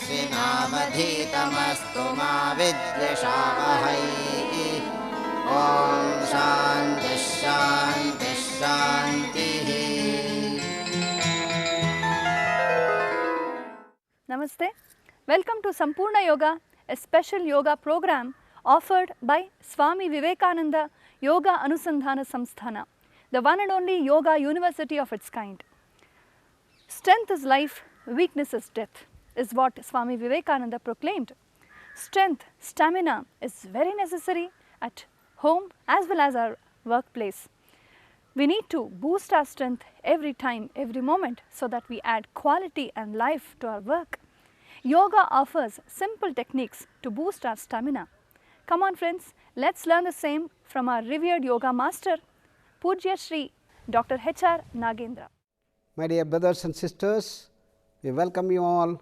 नामधीतमस्तु मा विद्विषावहै। ॐ शान्तिः शान्तिः शान्तिः। Namaste. Welcome to Sampurna Yoga, a special yoga program offered by Swami Vivekananda Yoga Anusandhana Samsthana, the one and only yoga university of its kind. Strength is life, weakness is death, is what Swami Vivekananda proclaimed. Strength, stamina is very necessary at home as well as our workplace. We need to boost our strength every time, every moment, so that we add quality and life to our work. Yoga offers simple techniques to boost our stamina. Come on friends, let's learn the same from our revered yoga master, Pujya Shri Dr. H.R. Nagendra. My dear brothers and sisters, we welcome you all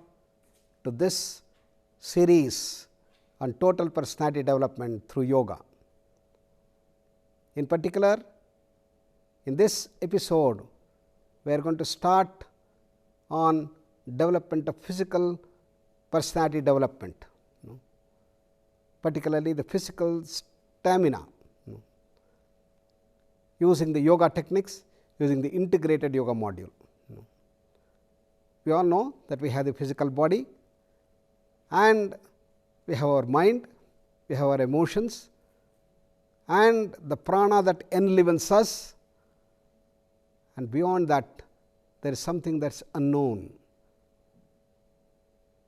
to this series on total personality development through yoga. In particular, in this episode, we are going to start on development of physical personality development, particularly the physical stamina, using the yoga techniques, using the integrated yoga module. We all know that we have the physical body and we have our mind, we have our emotions and the prana that enlivens us, and beyond that there is something that is unknown.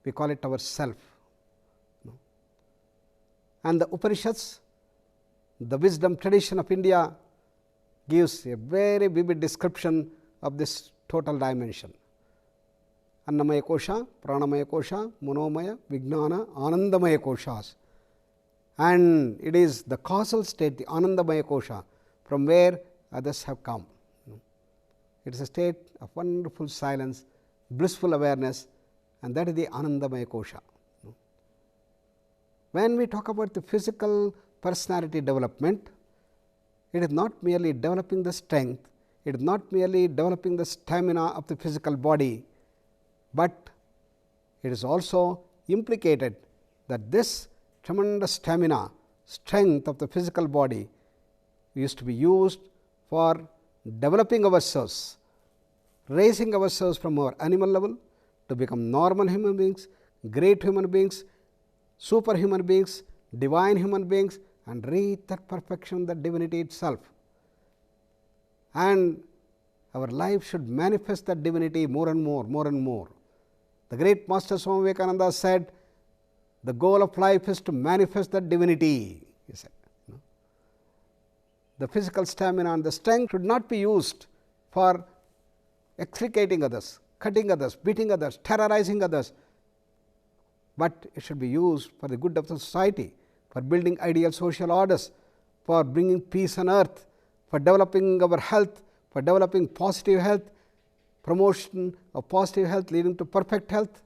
We call it our self. And the Upanishads, the wisdom tradition of India, gives a very vivid description of this total dimension. Annamaya kosha, pranamaya kosha, manomaya, vijnana, anandamaya koshas. And it is the causal state, the anandamaya kosha, from where others have come. It is a state of wonderful silence, blissful awareness, and that is the anandamaya kosha. When we talk about the physical personality development, it is not merely developing the strength, it is not merely developing the stamina of the physical body, but it is also implicated that this tremendous stamina, strength of the physical body is to be used for developing ourselves, raising ourselves from our animal level to become normal human beings, great human beings, superhuman beings, divine human beings, and reach that perfection, that divinity itself. And our life should manifest that divinity more and more, more and more. The great Master Swami Vivekananda said, the goal of life is to manifest that divinity, he said. The physical stamina and the strength should not be used for extricating others, cutting others, beating others, terrorizing others, but it should be used for the good of the society, for building ideal social orders, for bringing peace on earth, for developing our health, for developing positive health, promotion of positive health leading to perfect health.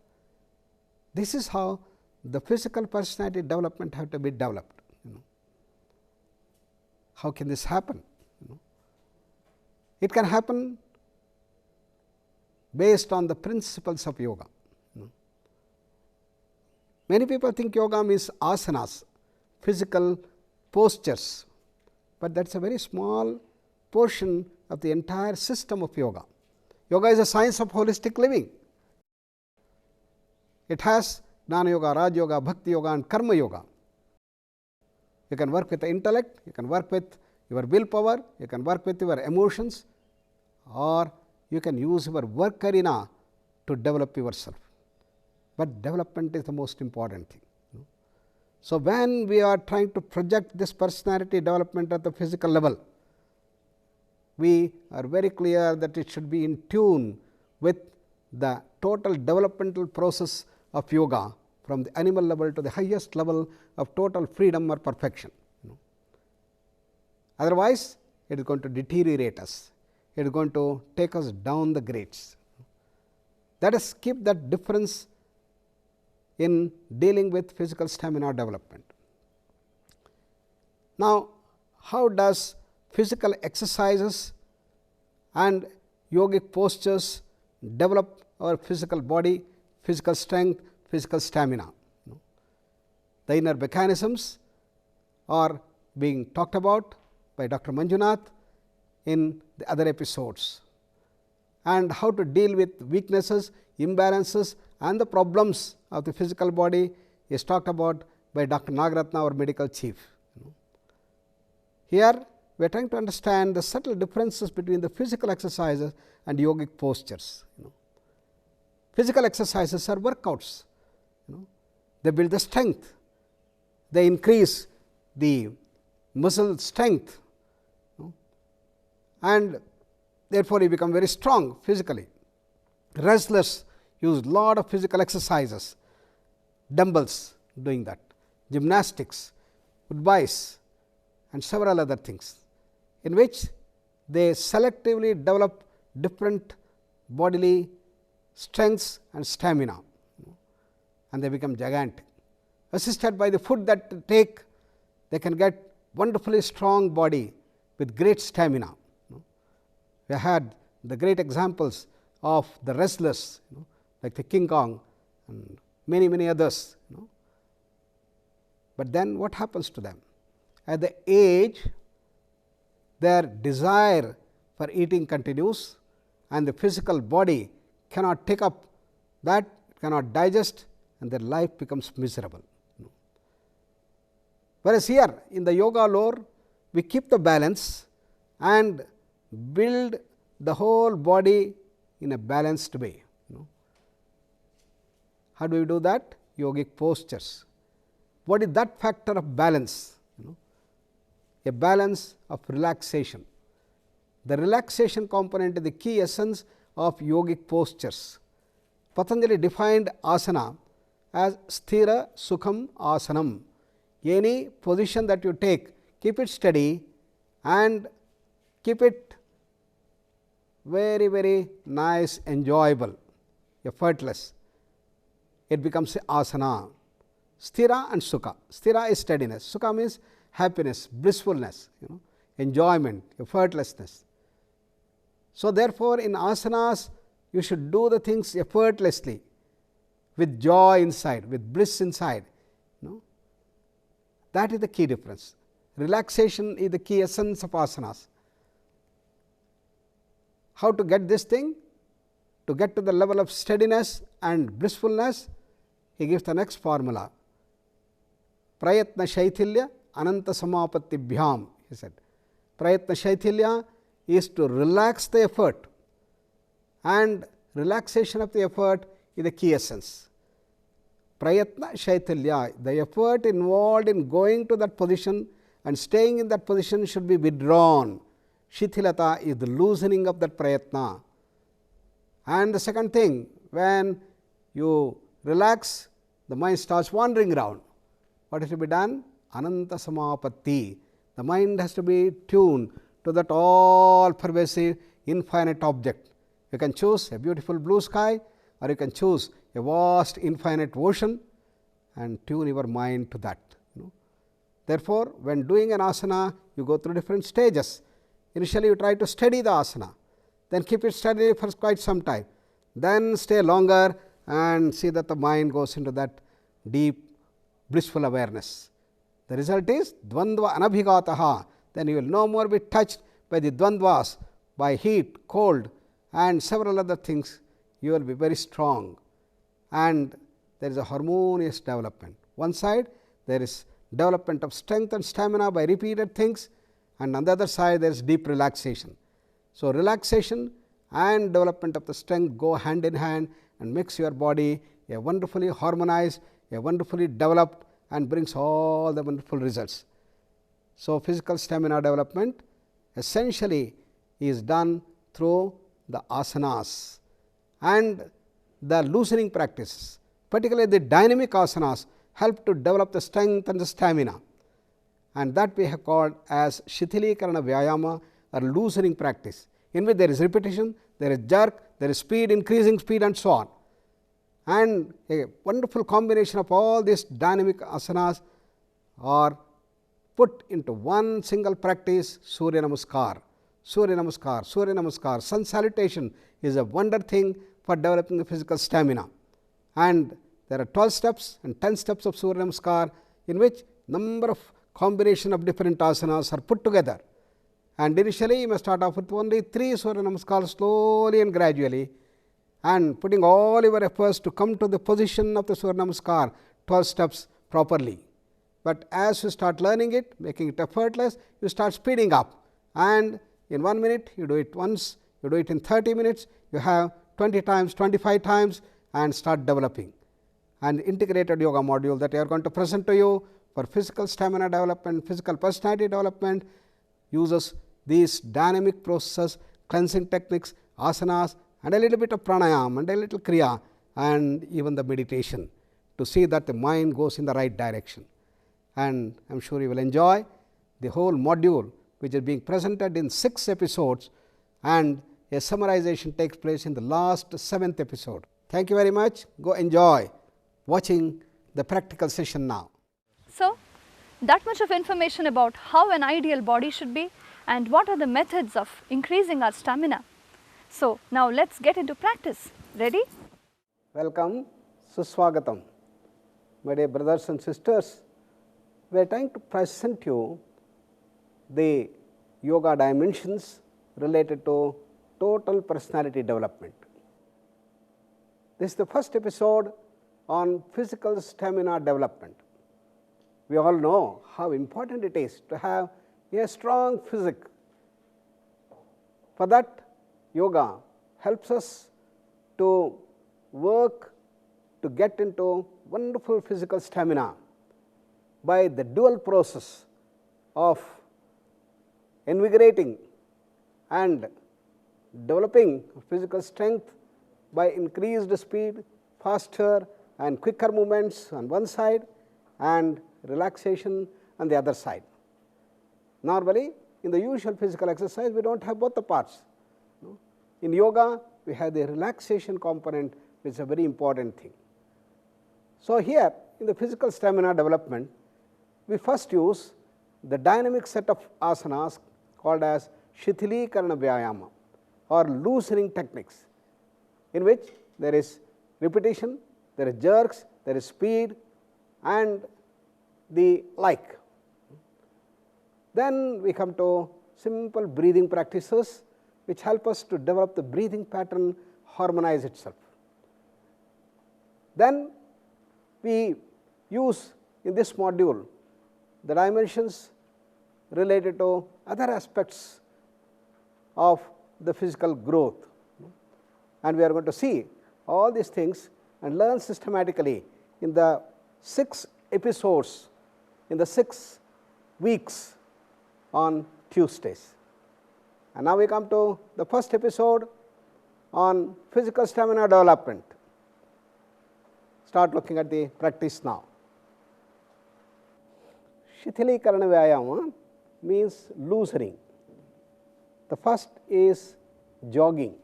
This is how the physical personality development have to be developed. How can this happen? It can happen based on the principles of yoga. Many people think yoga means asanas, physical postures, but that is a very small portion of the entire system of yoga. Yoga is a science of holistic living. It has Jnana Yoga, Raj Yoga, Bhakti Yoga and Karma Yoga. You can work with the intellect, you can work with your willpower, you can work with your emotions, or you can use your work arena to develop yourself. But development is the most important thing. So, when we are trying to project this personality development at the physical level, we are very clear that it should be in tune with the total developmental process of yoga, from the animal level to the highest level of total freedom or perfection. Otherwise, it is going to deteriorate us, it is going to take us down the grades. Let us keep that difference in dealing with physical stamina development. Now, how does physical exercises and yogic postures develop our physical body, physical strength, physical stamina. The inner mechanisms are being talked about by Dr. Manjunath in the other episodes, and how to deal with weaknesses, imbalances and the problems of the physical body is talked about by Dr. Nagatratna, our medical chief. Here we are trying to understand the subtle differences between the physical exercises and yogic postures. Physical exercises are workouts. They build the strength, they increase the muscle strength, and therefore, you become very strong physically. Wrestlers use lot of physical exercises, dumbbells doing that, gymnastics, woodbys and several other things, in which they selectively develop different bodily strengths and stamina, and they become gigantic. Assisted by the food that they take, they can get wonderfully strong body with great stamina. We had the great examples of the wrestlers, like the King Kong and many others. But then what happens to them? At the age, their desire for eating continues, and the physical body cannot take up that, cannot digest, and their life becomes miserable. Whereas here in the yoga lore, we keep the balance and build the whole body in a balanced way. How do we do that? Yogic postures. What is that factor of balance? A balance of relaxation. The relaxation component is the key essence of yogic postures. Patanjali defined asana as sthira sukham asanam. Any position that you take, keep it steady and keep it very nice, enjoyable, effortless. It becomes asana. Sthira and sukha. Sthira is steadiness, sukha means happiness, blissfulness, enjoyment, effortlessness. So, therefore, in asanas you should do the things effortlessly, with joy inside, with bliss inside. That is the key difference. Relaxation is the key essence of asanas. How to get this thing? To get to the level of steadiness and blissfulness, he gives the next formula. Prayatna shaithilya ananta samapatibhyam, he said. Prayatna shaithilya is to relax the effort, and relaxation of the effort is the key essence. Prayatna shaithilya, the effort involved in going to that position and staying in that position should be withdrawn. Shithilata is the loosening of that prayatna. And the second thing, when you relax, the mind starts wandering around. What has to be done? Ananta samapatti. The mind has to be tuned to that all pervasive infinite object. You can choose a beautiful blue sky, or you can choose a vast infinite ocean and tune your mind to that. Therefore, when doing an asana, you go through different stages. Initially, you try to steady the asana, then keep it steady for quite some time, then stay longer and see that the mind goes into that deep blissful awareness. The result is dvandva anabhigataha. Then you will no more be touched by the dvandvas, by heat, cold and several other things. You will be very strong, and there is a harmonious development. One side there is development of strength and stamina by repeated things, and on the other side there is deep relaxation. So, relaxation and development of the strength go hand in hand and makes your body a wonderfully harmonized, a wonderfully developed, and brings all the wonderful results. So, physical stamina development essentially is done through the asanas and the loosening practices, particularly the dynamic asanas help to develop the strength and the stamina, and that we have called as shithilikarana vyayama or loosening practice, in which there is repetition, there is jerk, there is speed, increasing speed and so on. And a wonderful combination of all these dynamic asanas are put into one single practice, Surya Namaskar. Surya Namaskar, Surya Namaskar, sun salutation is a wonder thing for developing the physical stamina, and There are 12 steps and 10 steps of Surya Namaskar, in which number of combination of different asanas are put together. And initially you may start off with only 3 Surya Namaskar, slowly and gradually, and putting all your efforts to come to the position of the Surya Namaskar 12 steps properly. But as you start learning it, making it effortless, you start speeding up, and in 1 minute you do it once, you do it in 30 minutes, you have 20 times, 25 times, and start developing. And integrated yoga module that I are going to present to you for physical stamina development, physical personality development, uses these dynamic processes, cleansing techniques, asanas, and a little bit of pranayama and a little kriya, and even the meditation, to see that the mind goes in the right direction. And I am sure you will enjoy the whole module, which is being presented in 6 episodes, and a summarization takes place in the last 7th episode. Thank you very much. Go enjoy watching the practical session now. So, that much of information about how an ideal body should be and what are the methods of increasing our stamina. So, now let's get into practice. Ready? Welcome, Suswagatam. My dear brothers and sisters, we are trying to present you the yoga dimensions related to total personality development. This is the first episode on physical stamina development. We all know how important it is to have a strong physique. For that, yoga helps us to work to get into wonderful physical stamina by the dual process of invigorating and developing physical strength by increased speed, faster and quicker movements on one side, and relaxation on the other side. Normally, in the usual physical exercise, we do not have both the parts. In yoga, we have the relaxation component, which is a very important thing. So, here in the physical stamina development, we first use the dynamic set of asanas called as Shithilikarana Vyayama, or loosening techniques, in which there is repetition, there is jerks, there is speed and the like. Then we come to simple breathing practices, which help us to develop the breathing pattern, harmonize itself. Then we use in this module the dimensions related to other aspects of the physical growth, and we are going to see all these things and learn systematically in the 6 episodes, in the 6 weeks on Tuesdays. And now we come to the first episode on physical stamina development. Start looking at the practice now. Shithilikarana Vyayama means loosening. The first is jogging,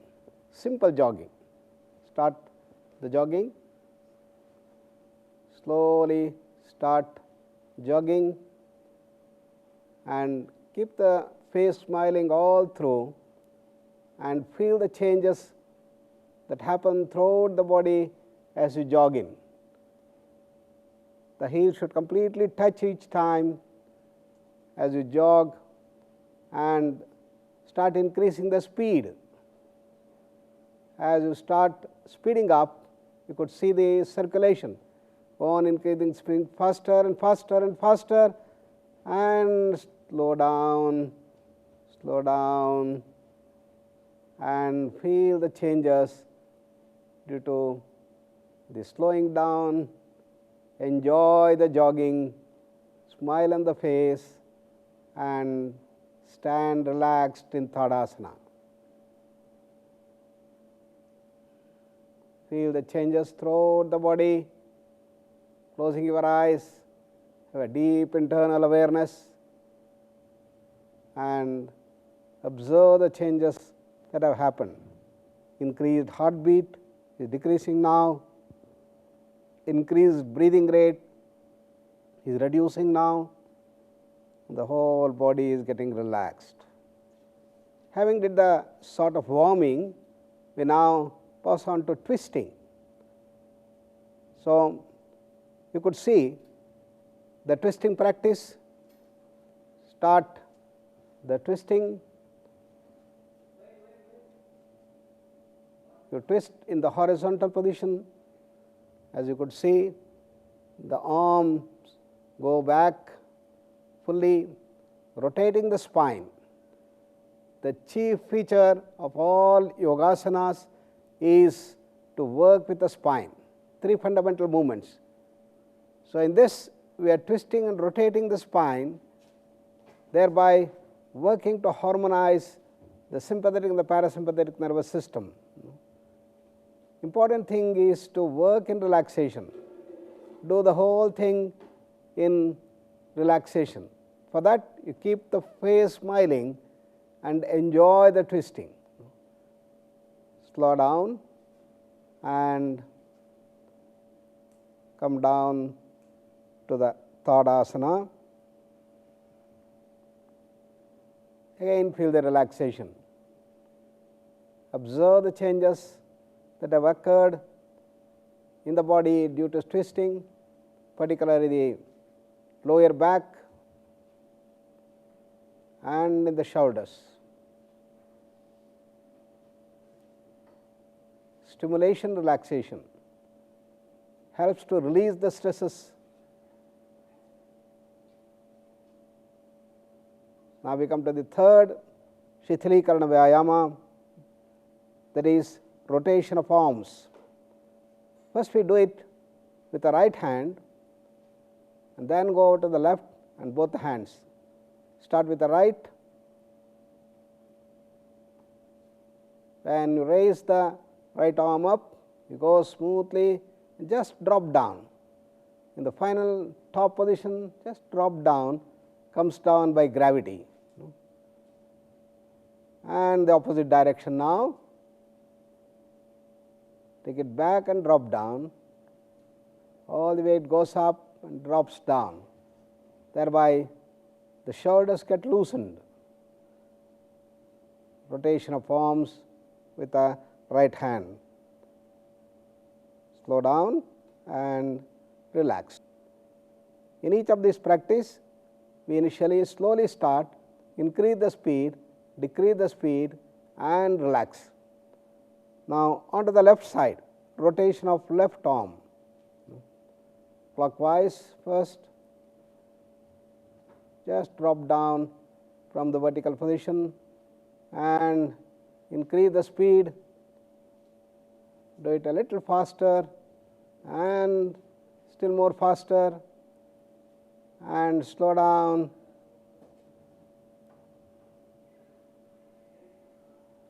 simple jogging. Start the jogging, slowly start jogging and keep the face smiling all through, and feel the changes that happen throughout the body as you jog in. The heel should completely touch each time as you jog, and start increasing the speed. As you start speeding up, you could see the circulation on increasing speed faster and faster and faster, and slow down, and feel the changes due to the slowing down. Enjoy the jogging, smile on the face and stand relaxed in Tadasana. Feel the changes throughout the body, closing your eyes, have a deep internal awareness and observe the changes that have happened. Increased heartbeat is decreasing now, increased breathing rate is reducing now, the whole body is getting relaxed. Having did the sort of warming, we now pass on to twisting. So, you could see the twisting practice, start the twisting, you twist in the horizontal position. As you could see, the arms go back fully, rotating the spine. The chief feature of all yogasanas is to work with the spine, 3 fundamental movements. So, in this we are twisting and rotating the spine, thereby working to harmonize the sympathetic and the parasympathetic nervous system. Important thing is to work in relaxation, do the whole thing in relaxation. For that, you keep the face smiling and enjoy the twisting. Slow down and come down to the Tadasana. Again, feel the relaxation. Observe the changes that have occurred in the body due to twisting, particularly the lower back and in the shoulders. Stimulation, relaxation helps to release the stresses. Now we come to the third Shithilikarana Vyayama, that is rotation of arms. First we do it with the right hand and then go over to the left and both the hands. Start with the right, then you raise the right arm up, you go smoothly and just drop down. In the final top position, just drop down, comes down by gravity. And the opposite direction now, take it back and drop down, all the way it goes up and drops down, thereby the shoulders get loosened. Rotation of arms with the right hand. Slow down and relax. In each of these practice, we initially slowly start, increase the speed, decrease the speed and relax. Now onto the left side, rotation of left arm. Clockwise first, just drop down from the vertical position and increase the speed, do it a little faster and still more faster and slow down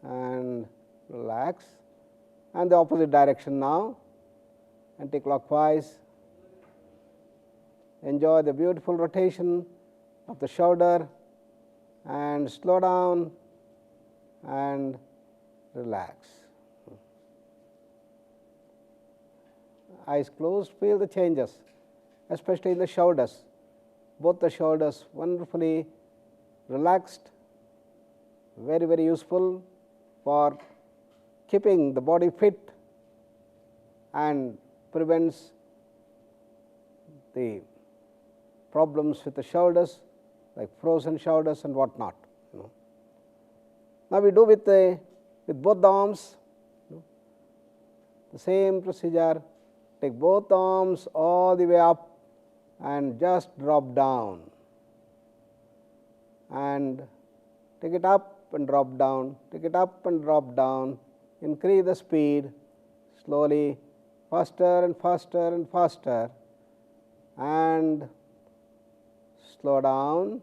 and relax, and the opposite direction now, anti-clockwise. Enjoy the beautiful rotation of the shoulder and slow down and relax. Eyes closed, feel the changes, especially in the shoulders. Both the shoulders wonderfully relaxed, very, very useful for keeping the body fit and prevents the problems with the shoulders like frozen shoulders and what not. Now we do with both the arms, the same procedure. Take both arms all the way up and just drop down, and take it up and drop down, take it up and drop down, increase the speed slowly, faster and faster and faster, and slow down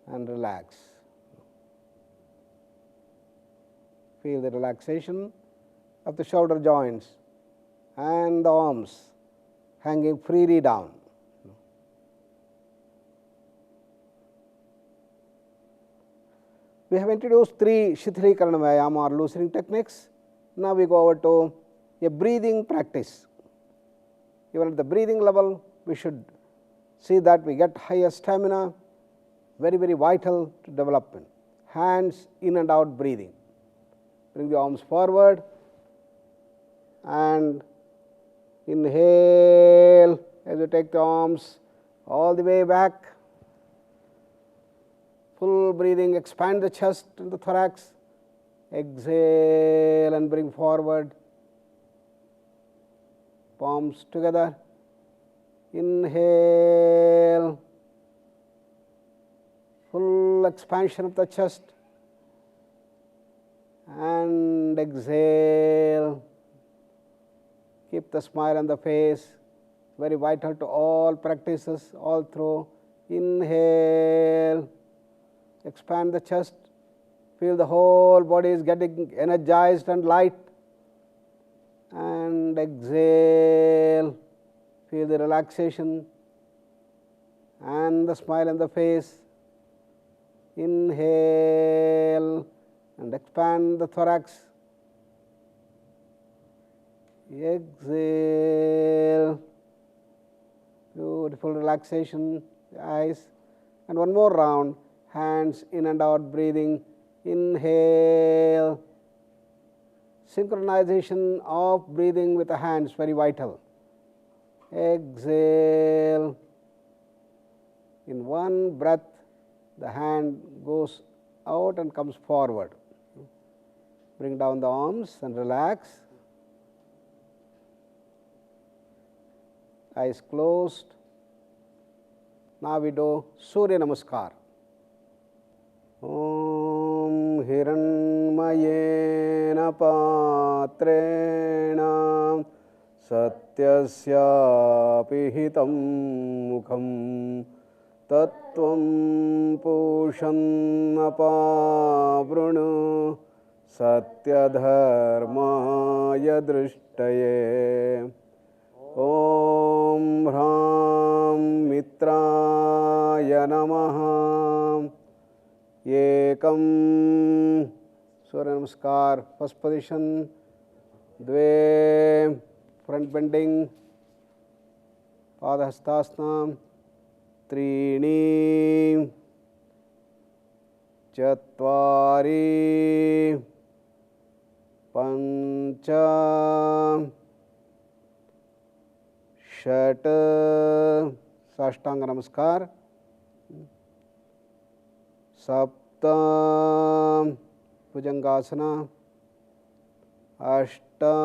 and relax. Feel the relaxation of the shoulder joints and the arms hanging freely down. We have introduced 3 Shithilikarana Vyayama or loosening techniques. Now we go over to a breathing practice. Even at the breathing level, we should see that we get higher stamina, very, very vital to development. Hands in and out breathing. Bring the arms forward, and inhale as you take the arms all the way back. Full breathing, expand the chest and the thorax. Exhale and bring forward. Palms together. Inhale. Full expansion of the chest. And exhale. Keep the smile on the face. Very vital to all practices, all through. Inhale. Expand the chest. Feel the whole body is getting energized and light. And exhale. Feel the relaxation and the smile on the face. Inhale and expand the thorax. Exhale. Beautiful relaxation, the eyes. And one more round. Hands in and out, breathing. Inhale. Synchronization of breathing with the hands, very vital. Exhale. In one breath, the hand goes out and comes forward. Bring down the arms and relax. Eyes closed. Now we do Surya Namaskar. Om Hiranmayena Patrena Satyasya Pihitam Mukham Tattvam Pushannapavrunu Satyadharmaya Drishtaye. Om Hram Mitraya Namaha. Ekam. Surya Namaskar, first position. Dve, front bending. Padahastasana. Trini. Chatvari. Pancha. Shat. Sashtanga Namaskar. Sapta. Bhujangasana. Ashta.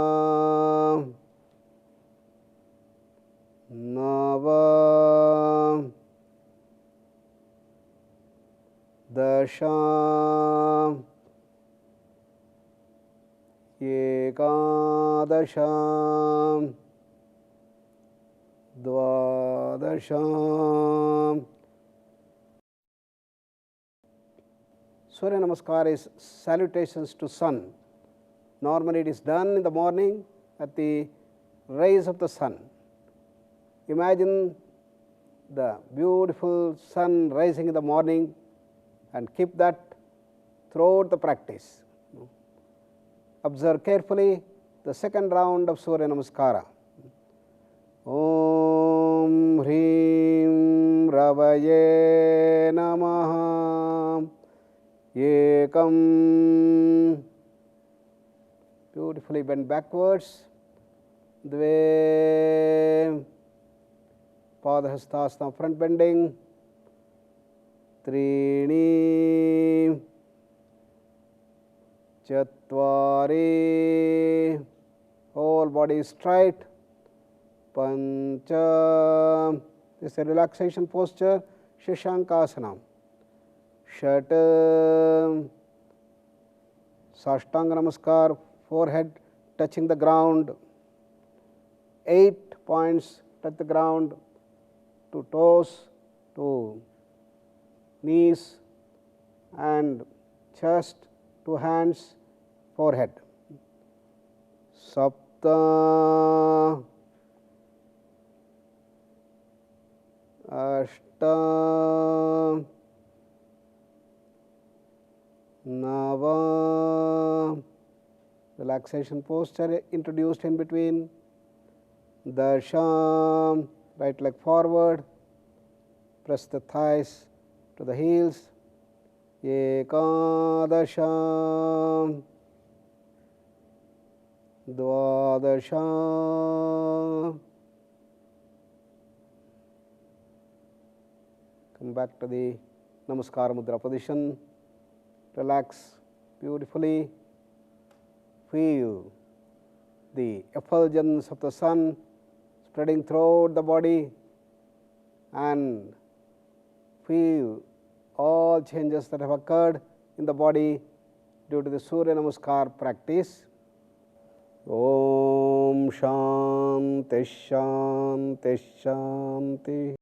Nava. Dasha. Ekadasha. Dvadasha. Surya Namaskar is salutations to sun. Normally it is done in the morning at the rays of the sun. Imagine the beautiful sun rising in the morning and keep that throughout the practice. Observe carefully the second round of Surya Namaskara. Om Hrim Ravaye Namaha. Ekam. Beautifully bend backwards. Dve. Padahastasana, front bending. Trini. Chatvari. Whole body is straight. Pancha. This is a relaxation posture. Shashankasana. Shat. Sashtanga Namaskar, forehead touching the ground. 8 points touch the ground. To toes, to knees and chest, 2 hands, forehead. Sapta. Ashta. Nava. Relaxation posture introduced in between. Dasha. Right leg forward. Press the thighs to the heels. Ekadasha. Dvadasha. Dvadasha. Come back to the Namaskar Mudra position. Relax beautifully. Feel the effulgence of the sun spreading throughout the body, and feel all changes that have occurred in the body due to the Surya Namaskar practice. Om Shanti Shanti Shanti.